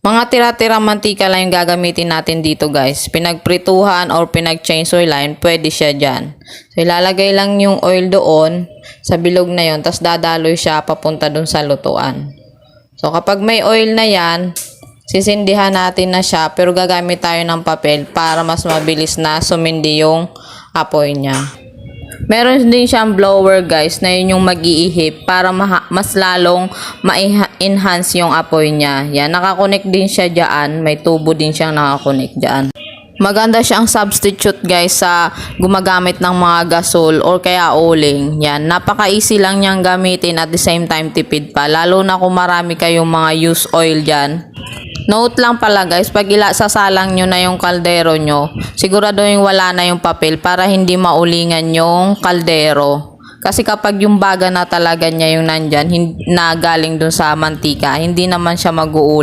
Mga tira-tira mantika lang yung gagamitin natin dito guys. Pinagprituhan or pinag-change oil line, pwede siya dyan. So ilalagay lang yung oil doon sa bilog na yon, tapos dadaloy siya papunta doon sa lutuan. So kapag may oil na yan, sisindihan natin na siya, pero gagamit tayo ng papel para mas mabilis na sumindi yung apoy niya. Meron din siyang blower guys na yun yung mag-iihip para mas lalong ma-enhance yung apoy niya. Yan, nakakonect din siya dyan. May tubo din siyang nakakonect dyan. Maganda siyang substitute guys sa gumagamit ng mga gasol or kaya uling. Yan, napaka-easy lang niyang gamitin at the same time tipid pa. Lalo na kung marami kayong mga used oil dyan. Note lang pala guys, pag sasalang nyo na yung kaldero nyo, siguraduhin wala na yung papel para hindi maulingan yung kaldero. Kasi kapag yung baga na talaga niya yung nandyan, na galing dun sa mantika, hindi naman siya mag-uuli.